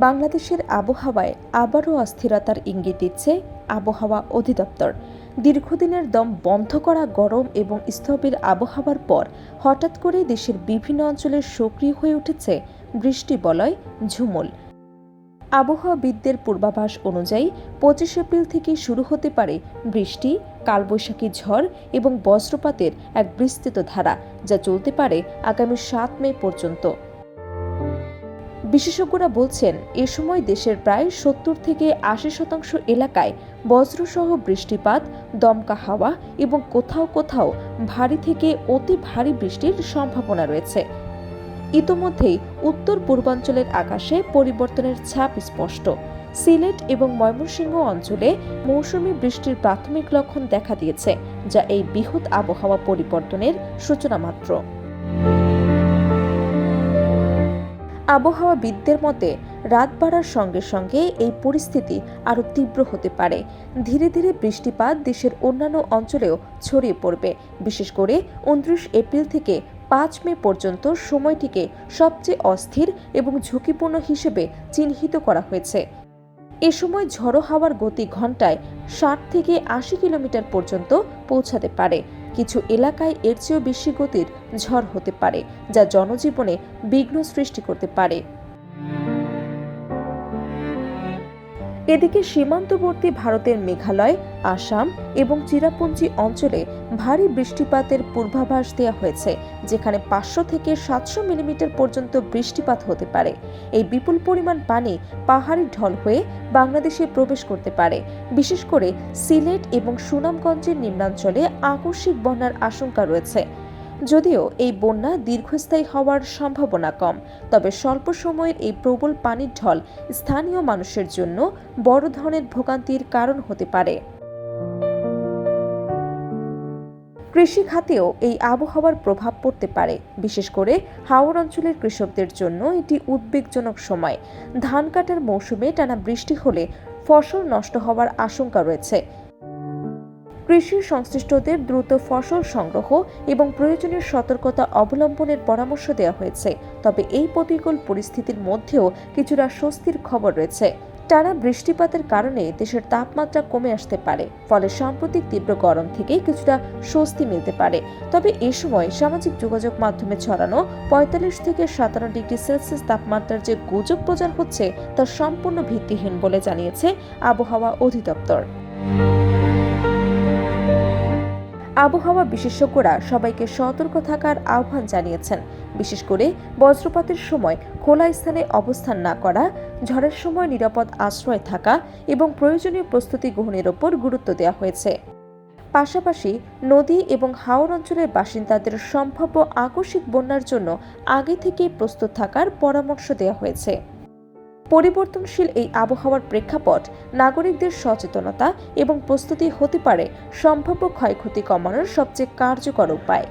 বাংলাদেশের আবহাওয়ায় আবারও অস্থিরতার ইঙ্গিত দিচ্ছে আবহাওয়া অধিদপ্তর। দীর্ঘদিনের দম বন্ধ করা গরম এবং স্থবির আবহাওয়ার পর হঠাৎ করে দেশের বিভিন্ন অঞ্চলে সক্রিয় হয়ে উঠেছে বৃষ্টিবলয় ঝুমুল। আবহাওয়াবিদদের পূর্বাভাস অনুযায়ী 25 এপ্রিল থেকে শুরু হতে পারে বৃষ্টি, কালবৈশাখী ঝড় এবং বজ্রপাতের এক বিস্তৃত ধারা, যা চলতে পারে আগামী 7 মে পর্যন্ত। বিশেষজ্ঞরা বলছেন, এ সময় দেশের প্রায় 70 থেকে 80% এলাকায় বজ্রসহ বৃষ্টিপাত, দমকা হাওয়া এবং কোথাও কোথাও ভারী থেকে অতি ভারী বৃষ্টির সম্ভাবনা রয়েছে। ইতোমধ্যেই উত্তর পূর্বাঞ্চলের আকাশে পরিবর্তনের ছাপ স্পষ্ট। সিলেট এবং ময়মনসিংহ অঞ্চলে মৌসুমী বৃষ্টির প্রাথমিক লক্ষণ দেখা দিয়েছে, যা এই বৃহৎ আবহাওয়া পরিবর্তনের সূচনা মাত্র। আবহাওয়াবিদদের মতে, রাত বাড়ার সঙ্গে সঙ্গে এই পরিস্থিতি আরও তীব্র হতে পারে। ধীরে ধীরে বৃষ্টিপাত দেশের অন্যান্য অঞ্চলেও ছড়িয়ে পড়বে। বিশেষ করে 29 এপ্রিল থেকে 5 মে পর্যন্ত সময়টিকে সবচেয়ে অস্থির এবং ঝুঁকিপূর্ণ হিসেবে চিহ্নিত করা হয়েছে। এ সময় ঝড়ো হাওয়ার গতি ঘন্টায় 60 থেকে 80 কিলোমিটার পর্যন্ত পৌঁছাতে পারে। কিছু এলাকায় এর চেয়েও বেশি গতির ঝড় হতে পারে, যা জনজীবনে বিঘ্ন সৃষ্টি করতে পারে। এদিকে সীমান্তবর্তী ভারতের মেঘালয়, আসাম এবং চিরাপুঞ্জি অঞ্চলে ভারী বৃষ্টিপাতের পূর্বাভাস দেওয়া হয়েছে, যেখানে 500 থেকে 700 মিলিমিটার পর্যন্ত বৃষ্টিপাত হতে পারে। এই বিপুল পরিমাণ পানি পাহাড়ি ঢল হয়ে বাংলাদেশে প্রবেশ করতে পারে। বিশেষ করে সিলেট এবং সুনামগঞ্জের নিম্নাঞ্চলে আকস্মিক বন্যার আশঙ্কা রয়েছে। যদিও এই বন্যা দীর্ঘস্থায়ী হওয়ার সম্ভাবনা কম, তবে স্বল্প সময়ের এই প্রবল পানির ঢল স্থানীয় মানুষের জন্য বড় ধরনের ভোগান্তির কারণ হতে পারে। কৃষি খাতেও এই আবহাওয়ার প্রভাব পড়তে পারে। বিশেষ করে হাওড় অঞ্চলের কৃষকদের জন্য এটি উদ্বেগজনক সময়। ধান কাটার মৌসুমে টানা বৃষ্টি হলে ফসল নষ্ট হওয়ার আশঙ্কা রয়েছে। কৃষি সংশ্লিষ্টদের দ্রুত ফসল সংগ্রহ এবং প্রয়োজনীয় সতর্কতা অবলম্বনের পরামর্শ দেওয়া হয়েছে। তবে এই প্রতিকূল পরিস্থিতির মধ্যেও কিছুটা স্বস্তির খবর রয়েছে। টানা বৃষ্টিপাতের কারণে দেশের তাপমাত্রা কমে আসতে পারে, ফলে সাম্প্রতিক তীব্র গরম থেকে কিছুটা স্বস্তি মিলতে পারে। তবে এ সময় সামাজিক যোগাযোগ মাধ্যমে ছড়ানো 45 থেকে 57 ডিগ্রি সেলসিয়াস তাপমাত্রার যে গুজব প্রচার হচ্ছে, তা সম্পূর্ণ ভিত্তিহীন বলে জানিয়েছে আবহাওয়া অধিদপ্তর। আবহাওয়া বিশেষজ্ঞরা সবাইকে সতর্ক থাকার আহ্বান জানিয়েছেন। বিশেষ করে বজ্রপাতের সময় খোলা স্থানে অবস্থান না করা, ঝড়ের সময় নিরাপদ আশ্রয় থাকা এবং প্রয়োজনীয় প্রস্তুতি গ্রহণের ওপর গুরুত্ব দেওয়া হয়েছে। পাশাপাশি নদী এবং হাওর অঞ্চলের বাসিন্দাদের সম্ভাব্য আকস্মিক বন্যার জন্য আগে থেকেই প্রস্তুত থাকার পরামর্শ দেওয়া হয়েছে। পরিবর্তনশীল এই আবহাওয়ার প্রেক্ষাপট নাগরিকদের সচেতনতা এবং প্রস্তুতি হতে পারে সম্ভাব্য ক্ষয়ক্ষতি কমানোর সবচেয়ে কার্যকর উপায়।